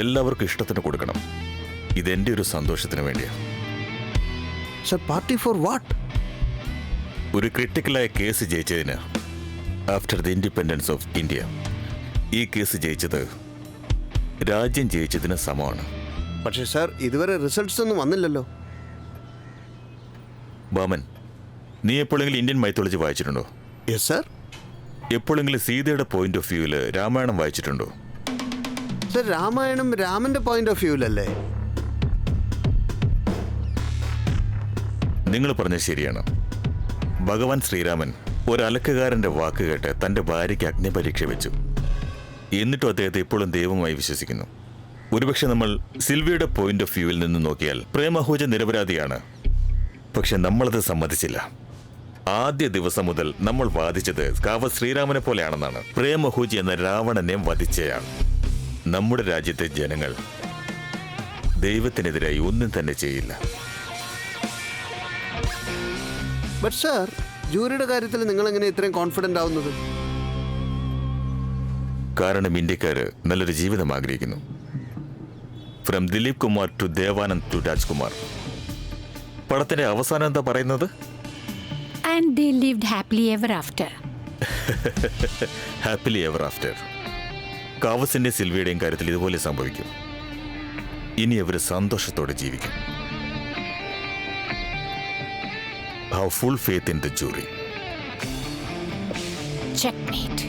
എല്ലാവർക്കും ഇഷ്ടത്തിന് കൊടുക്കണം. ഇതെൻ്റെ ഒരു സന്തോഷത്തിന് വേണ്ടിയാണ്.
Sir, party for what?
ഒരു ക്രിട്ടിക്കലായ കേസ് ജയിച്ചതിന് after the independence of India. ഈ കേസ് ജയിച്ചത് രാജ്യം ജയിച്ചതിന് സമമാണ്.
പക്ഷേ സാർ, ഇതുവരെ റിസൾട്ട്സ് ഒന്നും വന്നില്ലല്ലോ.
ബാമൻ, നീ എപ്പോഴെങ്കിലും ഇന്ത്യൻ മൈത്തോളജി വായിച്ചിട്ടുണ്ടോ?
Yes sir.
എപ്പോഴെങ്കിലും സീതയുടെ പോയിന്റ് ഓഫ് വ്യൂവിൽ രാമായണം വായിച്ചിട്ടുണ്ടോ?
സർ, രാമായണം രാമന്റെ പോയിന്റ് ഓഫ് വ്യൂവിലല്ലേ?
നിങ്ങൾ പറഞ്ഞത് ശരിയാണ്. ഭഗവാൻ ശ്രീരാമൻ ഒരു അലക്കുകാരൻ്റെ വാക്ക് കേട്ട് തൻ്റെ ഭാര്യയ്ക്ക് അഗ്നിപരീക്ഷ വെച്ചു. എന്നിട്ടും അദ്ദേഹത്തെ ഇപ്പോഴും ദൈവമായി വിശ്വസിക്കുന്നു. ഒരുപക്ഷെ നമ്മൾ സിൽവിയുടെ പോയിന്റ് ഓഫ് വ്യൂവിൽ നിന്ന് നോക്കിയാൽ പ്രേമഹൂജ നിരപരാധിയാണ്. പക്ഷെ നമ്മളത് സമ്മതിച്ചില്ല. ആദ്യ ദിവസം മുതൽ നമ്മൾ വാദിച്ചത് കാവ ശ്രീരാമനെ പോലെയാണെന്നാണ്. പ്രേമഹൂജ എന്ന രാവണനെ വധിച്ചയാൾ. നമ്മുടെ രാജ്യത്തെ ജനങ്ങൾ ദൈവത്തിനെതിരായി ഒന്നും തന്നെ ചെയ്യില്ല.
ബട്ട് സാർ, ജൂറിയുടെ കാര്യത്തിൽ നിങ്ങൾ എങ്ങനെ ഇത്രയും കോൺഫിഡന്റ് ആവുന്നത്?
കാരണം ഇന്ത്യക്കാര് നല്ലൊരു ജീവിതം ആഗ്രഹിക്കുന്നു. From Dilip Kumar to Dev Anand to Rajkumar. പടത്തിന്റെ അവസാനം എന്താ പറയുന്നത്?
And they lived happily ever after.
Happily ever after. കാവസിന്റെ സിൽവിയുടെയും കാര്യത്തിൽ ഇതുപോലെ സംഭവിക്കും. ഇനി അവർ സന്തോഷത്തോടെ ജീവിക്കും. Have full faith in the jury.
Checkmate.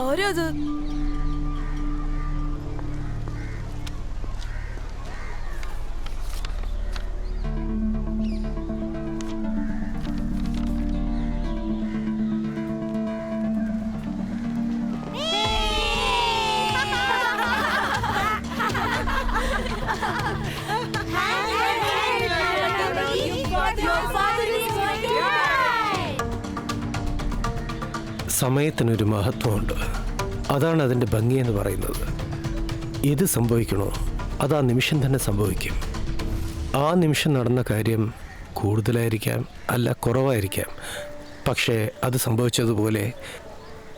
ആരത്?
സമയത്തിനൊരു മഹത്വമുണ്ട്. അതാണ് അതിൻ്റെ ഭംഗിയെന്ന് പറയുന്നത്. ഇത് സംഭവിക്കണോ അത് ആ നിമിഷം തന്നെ സംഭവിക്കും. ആ നിമിഷം നടന്ന കാര്യം കൂടുതലായിരിക്കാം, അല്ല കുറവായിരിക്കാം. പക്ഷേ അത് സംഭവിച്ചതുപോലെ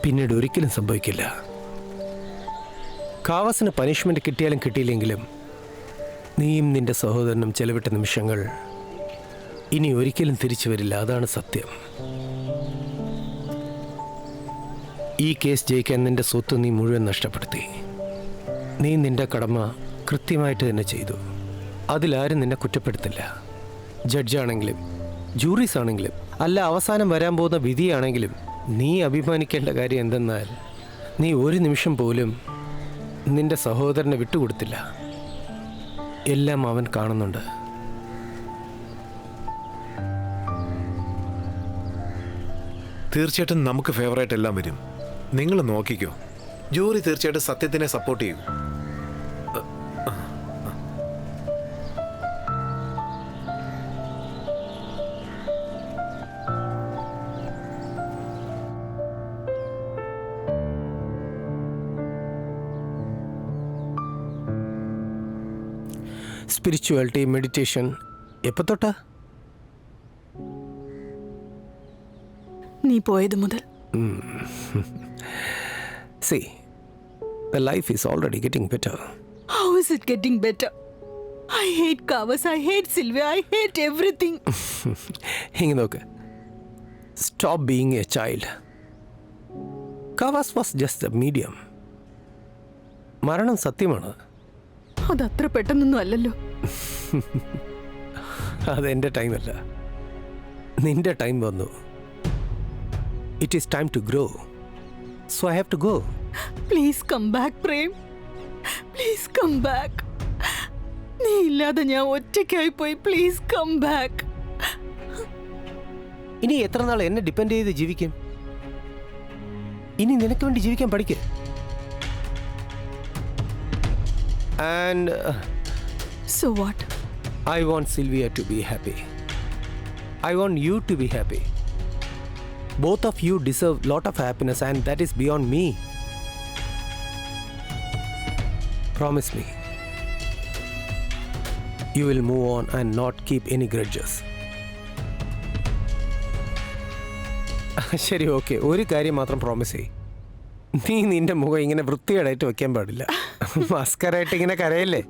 പിന്നീട് ഒരിക്കലും സംഭവിക്കില്ല. കാവസിന് പനിഷ്മെൻറ്റ് കിട്ടിയാലും കിട്ടിയില്ലെങ്കിലും നീയും നിൻ്റെ സഹോദരനും ചെലവിട്ട നിമിഷങ്ങൾ ഇനി ഒരിക്കലും തിരിച്ചു വരില്ല. അതാണ് സത്യം. ഈ കേസ് ജയിക്കാൻ നിന്റെ സ്വത്ത് നീ മുഴുവൻ നഷ്ടപ്പെടുത്തി. നീ നിന്റെ കടമ കൃത്യമായിട്ട് തന്നെ ചെയ്തു. അതിലാരും നിന്നെ കുറ്റപ്പെടുത്തില്ല. ജഡ്ജാണെങ്കിലും ജൂറീസ് ആണെങ്കിലും അല്ല അവസാനം വരാൻ പോകുന്ന വിധിയാണെങ്കിലും നീ അഭിമാനിക്കേണ്ട കാര്യം എന്തെന്നാൽ നീ ഒരു നിമിഷം പോലും നിന്റെ സഹോദരനെ വിട്ടുകൊടുത്തില്ല. എല്ലാം അവൻ കാണുന്നുണ്ട്.
തീർച്ചയായിട്ടും നമുക്ക് ഫേവറായിട്ട് എല്ലാം വരും. നിങ്ങൾ നോക്കിക്കോ. ജൂറി തീർച്ചയായിട്ടും സത്യത്തിനെ സപ്പോർട്ട് ചെയ്യും.
സ്പിരിച്വാലിറ്റി, മെഡിറ്റേഷൻ എപ്പോൾ തൊട്ടാ?
നീ പോയത് മുതൽ.
See, the life is already getting better.
How is it getting better? I hate Kavas, I hate Sylvia, I hate everything.
ഇങ്ങനെ നോക്ക്. Stop being a child. Kavas was just a medium. മരണം സത്യമാണ്.
അതത്ര പെട്ടെന്നൊന്നും അല്ലല്ലോ.
അതെൻ്റെ ടൈമല്ല, നിന്റെ ടൈം വന്നു. It is time to grow. So I have to go.
Please come back, Prem. Please come back. നീ ഇല്ലാതെ ഞാൻ ഒറ്റയ്ക്കായി പോയി. Please come back.
ഇനി എത്ര നാൾ എന്നെ ഡിപ്പെൻഡ് ചെയ്ത് ജീവിക്കും? ഇനി നിനക്ക് വേണ്ടി ജീവിക്കാൻ പഠിക്ക്. And
So what?
I want Sylvia to be happy. I want you to be happy. Both of you deserve lot of happiness, and that is beyond me. Promise me. You will move on and not keep any grudges. ശരി, okay. ഒരു കാര്യം മാത്രം promise ചെയ്യ്. നീ നിന്റെ മുഖം ഇങ്ങനെ വൃത്തികേടായിട്ട് വെക്കാൻ പാടില്ല. മസ്കറായിട്ട് ഇങ്ങനെ കരയല്ലേ.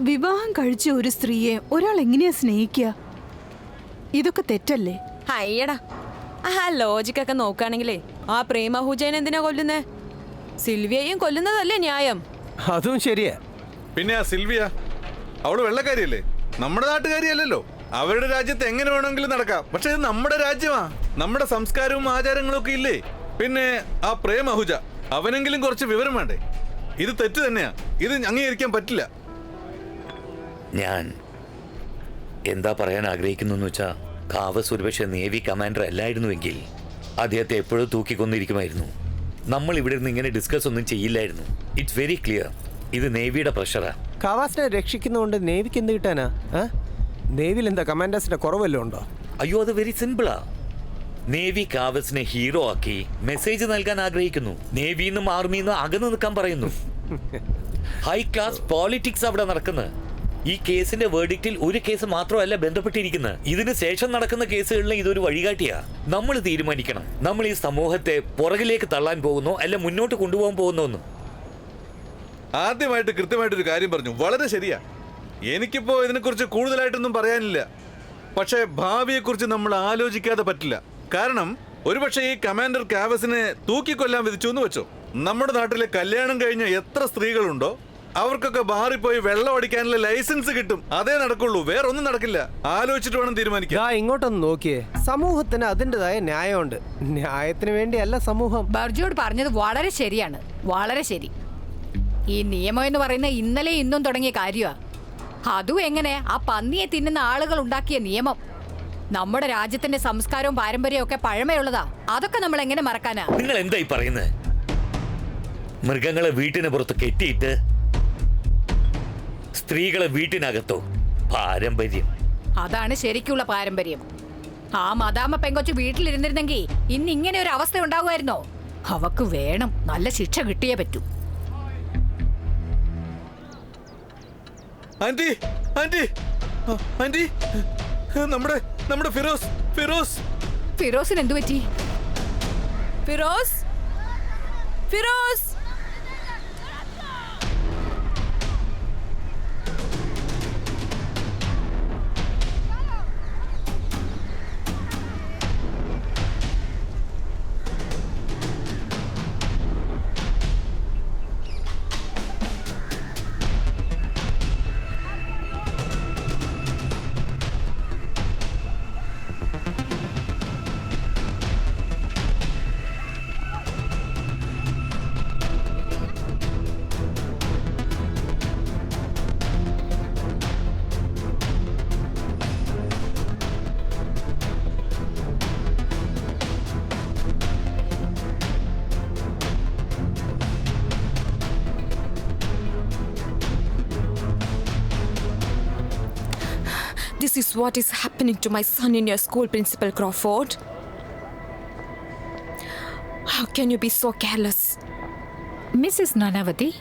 വിവാഹം കഴിച്ച ഒരു സ്ത്രീയെ ഒരാൾ എങ്ങനെയാ സ്നേഹിക്കുക? ഇതൊക്കെ തെറ്റല്ലേ?
അയ്യടാ, ആ ലോജിക്കൊക്കെ നോക്കുകയാണെങ്കിലേ ആ പ്രേമഹൂജനെ എന്തിനാ കൊല്ലുന്നേ? സിൽവിയയും കൊല്ലുന്നതല്ലേ ന്യായം?
അതും ശരിയാ.
പിന്നെ ആ സിൽവിയ, അവള് വെള്ളക്കാരിയല്ലേ, നമ്മുടെ നാട്ടുകാരിയല്ലല്ലോ. അവരുടെ രാജ്യത്ത് എങ്ങനെ വേണമെങ്കിലും നടക്കാം. പക്ഷെ ഇത് നമ്മുടെ രാജ്യമാ, നമ്മുടെ സംസ്കാരവും ആചാരങ്ങളും ഒക്കെ ഇല്ലേ. പിന്നെ ആ പ്രേമഹുജ, അവനെങ്കിലും കുറച്ച് വിവരം വേണ്ടേ? ഇത് തെറ്റ് തന്നെയാ, ഇത് അംഗീകരിക്കാൻ പറ്റില്ല.
ഞാൻ എന്താ പറയാൻ ആഗ്രഹിക്കുന്നു വെച്ചാൽ, കാവസ് ഒരുപക്ഷെ നേവി കമാൻഡർ അല്ലായിരുന്നുവെങ്കിൽ അദ്ദേഹത്തെ എപ്പോഴും തൂക്കിക്കൊന്നിരിക്കുമായിരുന്നു. നമ്മൾ ഇവിടെ നിന്ന് ഇങ്ങനെ ഡിസ്കസ് ഒന്നും ചെയ്യില്ലായിരുന്നു. ഇറ്റ്സ് വെരി ക്ലിയർ, ഇത് നേവിയുടെ പ്രഷറാ.
കാവാസിനെ രക്ഷിക്കുന്നതുകൊണ്ട് നേവിക്ക് എന്ത് കിട്ടാനാ? നേവിയിൽ എന്താ കമാൻഡേഴ്സിന്റെ കുറവല്ലോ ഉണ്ടോ?
അയ്യോ, അത് വെരി സിമ്പിളാ. നേവി കാവസിനെ ഹീറോ ആക്കി മെസ്സേജ് നൽകാൻ ആഗ്രഹിക്കുന്നു. നേവിന്നും ആർമിന്നും അകന്നു നിൽക്കാൻ പറയുന്നു. ഹൈ ക്ലാസ് പോളിറ്റിക്സ് അവിടെ നടക്കുന്നത്. ഈ കേസിന്റെ വേർഡിക്റ്റിൽ ഒരു കേസ് മാത്രമല്ല ബന്ധപ്പെട്ടിരിക്കുന്നത്. ഇതിന് ശേഷം നടക്കുന്ന കേസുകളിൽ ഇതൊരു വഴികാട്ടിയാ. നമ്മൾ തീരുമാനിക്കണം, നമ്മൾ ഈ സമൂഹത്തെ പുറകിലേക്ക് തള്ളാൻ പോകുന്നോ അല്ല മുന്നോട്ട് കൊണ്ടുപോകാൻ പോകുന്നോന്ന്.
ആദ്യമായിട്ട് കൃത്യമായിട്ടൊരു കാര്യം പറഞ്ഞു, വളരെ ശരിയാ. എനിക്കിപ്പോ ഇതിനെക്കുറിച്ച് കൂടുതലായിട്ടൊന്നും പറയാനില്ല. പക്ഷേ ഭാവിയെക്കുറിച്ച് നമ്മൾ ആലോചിക്കാതെ പറ്റില്ല. കാരണം ഒരുപക്ഷെ ഈ കമാൻഡർ കാവസിനെ തൂക്കിക്കൊല്ലാൻ വിധിച്ചു എന്ന് വെച്ചോ, നമ്മുടെ നാട്ടിലെ കല്യാണം കഴിഞ്ഞ എത്ര സ്ത്രീകളുണ്ടോ അവർക്കൊക്കെ ബാറിൽ പോയി വെള്ളം അടിക്കാനുള്ള ലൈസൻസ് കിട്ടും. അതേ നടക്കുള്ളൂ, വേറെ ഒന്നും നടക്കില്ല. ആലോചിച്ചിട്ട് വേണം തീരുമാനിക്കാൻ.
ഇങ്ങോട്ടൊന്ന് നോക്കിയേ, സമൂഹത്തിന് അതിൻ്റെതായ ന്യായമുണ്ട്. ന്യായത്തിന് വേണ്ടിയല്ല സമൂഹം.
ബർജോട് പറഞ്ഞത് വളരെ ശരിയാണ്, വളരെ ശരി. ഈ നിയമം എന്ന് പറയുന്ന ഇന്നലെ ഇന്നും തുടങ്ങിയ കാര്യമാ. അതും എങ്ങനെ? ആ പന്നിയെ തിന്നുന്ന ആളുകൾ ഉണ്ടാക്കിയ നിയമം. നമ്മുടെ രാജ്യത്തിന്റെ സംസ്കാരവും പാരമ്പര്യവും ഒക്കെ പഴമയുള്ളതാ. അതൊക്കെ നമ്മൾ എങ്ങനെ മറക്കാനാ?
നിങ്ങൾ എന്തായി പറയുന്നത്? മൃഗങ്ങളെ വീട്ടിന് പുറത്ത് കെട്ടിയിട്ട് സ്ത്രീകളെ വീട്ടിനകത്തോ? പാരമ്പര്യം
അതാണ് ശരിക്കുള്ള പാരമ്പര്യം. ആ മദാമ പെങ്കൊച്ചു വീട്ടിലിരുന്നിരുന്നെങ്കിൽ ഇന്ന് ഇങ്ങനെ ഒരു അവസ്ഥ ഉണ്ടാകുമായിരുന്നോ? അവക്ക് വേണം, നല്ല ശിക്ഷ കിട്ടിയേ പറ്റൂ.
ആന്റി, ആന്റി, ആന്റി, നമ്മുടെ ഫിറോസ്, ഫിറോസ്.
ഫിറോസിന് എന്തു പറ്റി?
Firoz, Firoz. This is what is happening to my son in your school, Principal Crawford. How can you be so careless?
Mrs. Nanavati,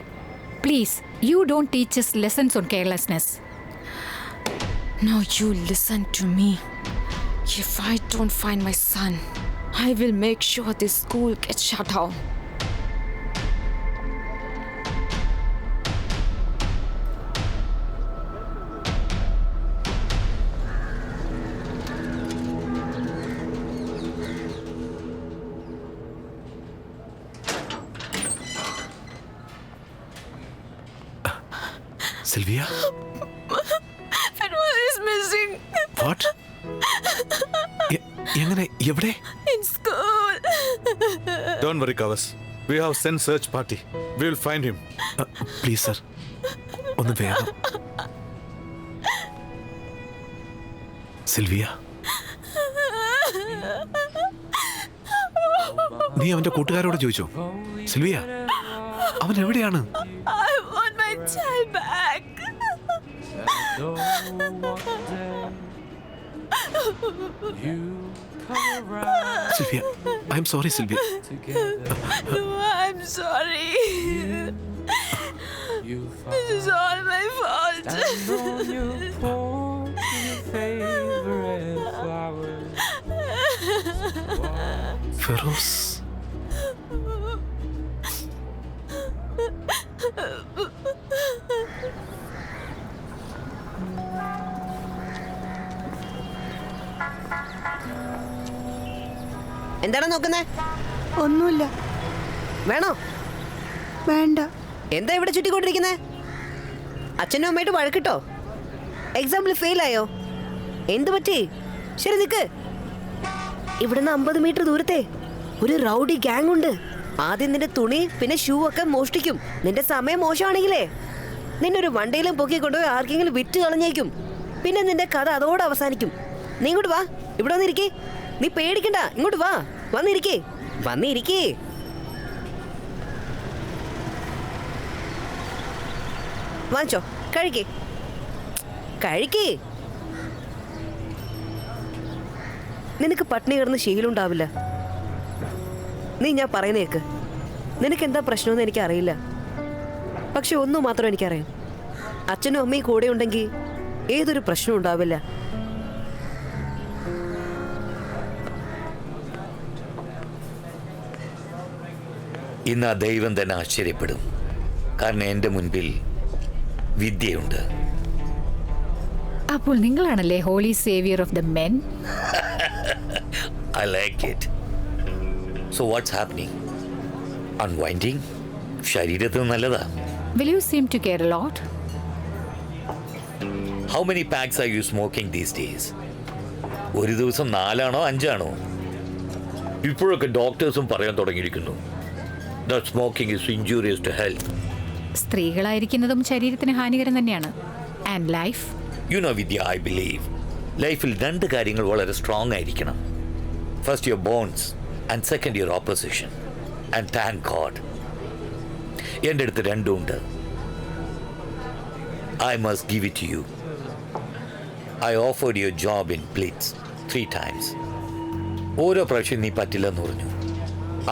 please, you don't teach us lessons on carelessness.
Now you listen to me. If I don't find my son, I will make sure this school gets shut down.
Sylvia,
Fenway is missing.
What? എങ്ങനെ? എവിടെ?
In school.
Don't worry, Kavas. We have sent search party. We will find him.
Please sir, ഒന്ന് വേഗം. Sylvia, നീ അവന്റെ കൂട്ടുകാരോട് ചോദിച്ചോ? Sylvia, അവൻ എവിടെയാണ്?
I want my child back.
Sylvia, I am sorry Sylvia.
No, I'm sorry. This is all my fault.
Firoz,
എന്താണ് നോക്കുന്നേ?
ഒന്നുമില്ല.
വേണോ?
വേണ്ട.
എന്താ ഇവിടെ ചുറ്റിക്കൊണ്ടിരിക്കുന്നേ? അച്ഛനും അമ്മയായിട്ട് വഴക്കിട്ടോ? എക്സാമ്പിൾ ഫെയിൽ ആയോ? എന്തു പറ്റി? ശരി നിക്ക്. ഇവിടുന്ന് 50 മീറ്റർ ദൂരത്തെ ഒരു റൗഡി ഗ്യാങ് ഉണ്ട്. ആദ്യം നിന്റെ തുണി പിന്നെ ഷൂ ഒക്കെ മോഷ്ടിക്കും. നിന്റെ സമയം മോശമാണെങ്കിലേ നിന്നെ ഒരു വണ്ടിയിലും പൊക്കി കൊണ്ടുപോയി ആർക്കെങ്കിലും വിറ്റ് കളഞ്ഞേക്കും. പിന്നെ നിന്റെ കഥ അതോടെ അവസാനിക്കും. നീ ഇങ്ങോട്ട് വാ, ഇവിടെ വന്നിരിക്കേ. നീ പേടിക്കണ്ട, ഇങ്ങോട്ട് വാ, വന്നിരിക്കേ, വന്നിരിക്കേ. വാങ്ങിച്ചോ, കഴിക്കേ, കഴിക്കേ. നിനക്ക് പട്ടിണി കിടന്ന് ശീലമുണ്ടാവില്ല. നീ ഞാൻ പറയുന്നേക്ക്. നിനക്ക് എന്താ പ്രശ്നമെന്ന് എനിക്കറിയില്ല. പക്ഷെ ഒന്നു മാത്രം എനിക്കറിയാം, അച്ഛനും അമ്മയും കൂടെ ഉണ്ടെങ്കിൽ ഏതൊരു പ്രശ്നവും ഉണ്ടാവില്ല.
ഇന്ന് ആ ദൈവം തന്നെ ആശ്ചര്യപ്പെടും. കാരണം എൻ്റെ മുൻപിൽ വിദ്യയുണ്ട്.
അപ്പോൾ നിങ്ങളാണല്ലേ holy saviour of the men?
I like it. So what's happening? Unwinding? ശരീരത്തിന് നല്ലതാ.
Will you seem to care a lot?
How many packs are you smoking these days? ഒരു ദിവസം 4 5 ഇപ്പോഴൊക്കെ ഡോക്ടേഴ്സും പറയാൻ തുടങ്ങിയിരിക്കുന്നു that smoking is injurious to health.
സ്ത്രീകളായിരിക്കുന്നതും ശരീരത്തിന് ഹാനികരം തന്നെയാണ്. And life?
You know Vidya, I believe ലൈഫിൽ 2 കാര്യങ്ങൾ വളരെ സ്ട്രോങ് ആയിരിക്കണം. First your bones and second your opposition. And thank God എൻ്റെ അടുത്ത് 2 ഉണ്ട്. I must give it to you. I offered you a job in Blitz 3 times. ഓരോ പ്രാവശ്യം നീ പറ്റില്ലെന്ന് പറഞ്ഞു.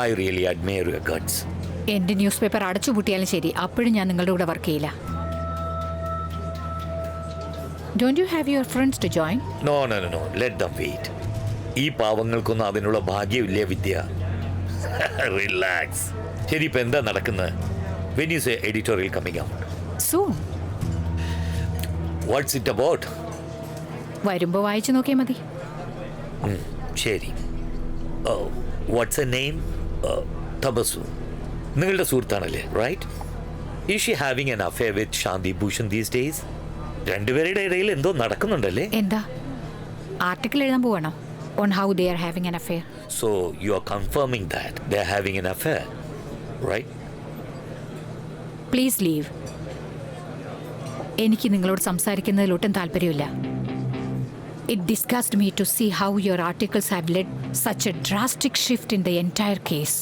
I really admire your guts.
എൻ്റെ ന്യൂസ് പേപ്പർ അടച്ചുപൂട്ടിയാലും ശരി, അപ്പോഴും ഞാൻ നിങ്ങളുടെ കൂടെ വർക്ക് ചെയ്യില്ല. Don't you have your friends to join?
No. Let them wait. ഈ പാവങ്ങൾക്കൊന്നും അതിനുള്ള ഭാഗ്യമില്ല വിദ്യ. റിലാക്സ്. ശരി, ഇപ്പം എന്താ നടക്കുന്നത്? When is the editorial coming out?
Soon.
What's it about?
വരുമ്പോൾ വായിച്ചു നോക്കിയാൽ മതി.
ശരി. What's her name? തപസ്സു. നിങ്ങളുടെ സുഹൃത്താണല്ലേ, right? Is she having an affair with Shanti Bhushan these days? 2 പേരുടെ ഇടയിൽ എന്തോ നടക്കുന്നുണ്ടല്ലേ?
എന്താ ആർട്ടിക്കിൾ എഴുതാൻ പോവാണോ? On how they are having an affair.
So you are confirming that they are having an affair, right?
Please leave. എനിക്ക് നിങ്ങളോട് സംസാരിക്കുന്നതിൽ ഒട്ടും താല്പര്യമില്ല. It disgusts me to see how your articles have led such a drastic shift in the entire case.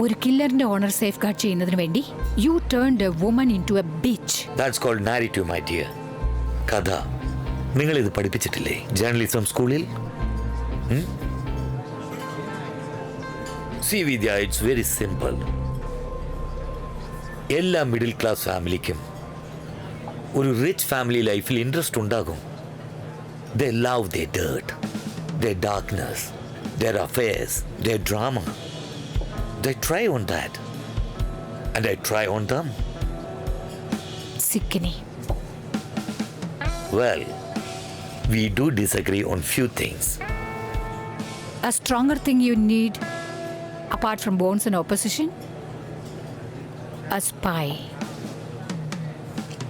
ഒരു കില്ലറിന്റെ owner safe guard ചെയ്യുന്നതിന് വേണ്ടി you turned a woman into a bitch.
That's called narrative, my dear. കഥ. നിങ്ങളിത് പഠിപ്പിച്ചിട്ടില്ലേ journalism സ്കൂളിൽ? See, Vidya, it's very simple. എല്ലാ middle class ഫാമിലിക്കും ഒരു rich family ലൈഫിൽ ഇൻട്രസ്റ്റ് ഉണ്ടാകും. They love their dirt, their darkness, their affairs, their drama. They try on that. And I try on them.
Sickening.
Well, we do disagree on few things.
A stronger thing you need, apart from bones and opposition? A spy.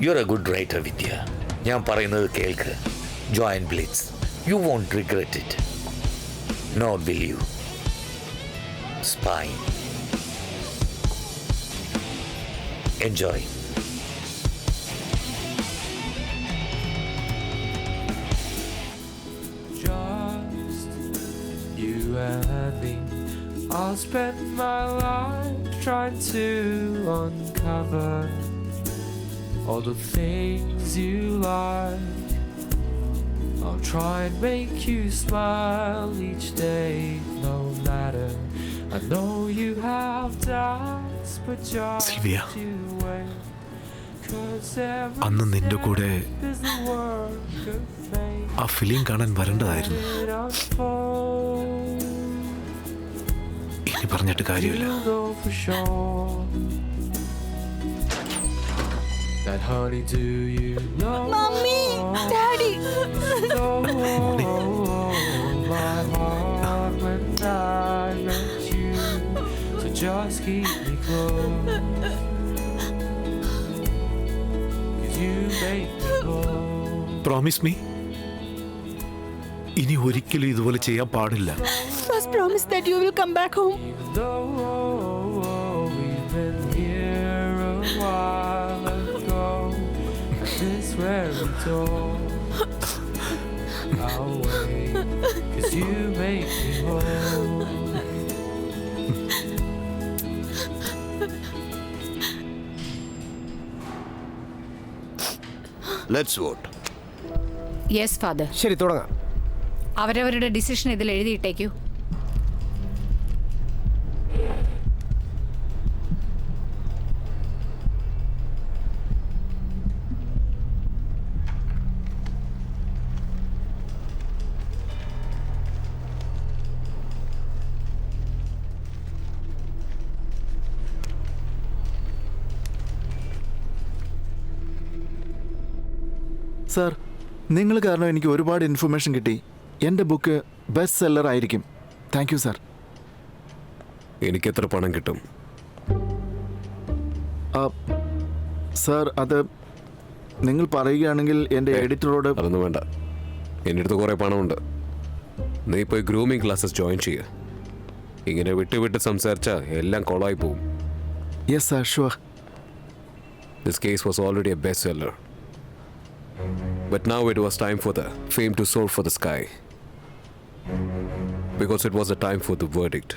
You're a good writer, Vidya. ഞാൻ പറയുന്നത് കേൾക്ക്. Join Blitz. You won't regret it. Nor will you. Spying. Enjoy.
You and me, I'll spend my life trying to uncover all the things you like. I'll try and make you smile each day, no matter. I know you have doubts, but just
Sylvia,
you wait. 'Cause
അന്ന് നിന്റെ കൂടെ
everything is the work of fate.
ആ film കാണാൻ വരേണ്ടതായിരുന്നു. ഇനി പറഞ്ഞിട്ട് കാര്യമില്ല.
That honey, do you know?
Mommy, Daddy.
My heart when I met you, so just keep me close. 'Cause you make me go.
Promise me, ഇനി ഒരിക്കലും ഇതുപോലെ ചെയ്യാൻ പാടില്ല.
First promise that you will come back home.
Even though we've been here a while ago, at this very door, I'll wait, 'cause you make me whole.
Let's vote.
Yes, Father.
ശരി, തുടങ്ങാം.
അവരവരുടെ decision ഇതിൽ എഴുതിയിട്ടേക്കൂ.
Sir, നിങ്ങൾ കാരണം എനിക്ക് ഒരുപാട് information കിട്ടി. എൻ്റെ ബുക്ക് ബെസ്റ്റ് സെല്ലർ ആയിരിക്കും. Thank you sir.
എനിക്ക് എത്ര പണം കിട്ടും?
സാർ, അത് നിങ്ങൾ പറയുകയാണെങ്കിൽ എൻ്റെ എഡിറ്ററോട്.
അതൊന്നും വേണ്ട, എൻ്റെ അടുത്ത് കുറേ പണമുണ്ട്. നീ പോയി ഗ്രൂമിങ് ക്ലാസ്സസ് ജോയിൻ ചെയ്യുക. ഇങ്ങനെ വിട്ട് സംസാരിച്ചാൽ എല്ലാം കൊളായി പോകും.
Yes sir, sure.
This case was already a bestseller. But now it was time for the fame to soar for the sky. Because it was the time for the verdict.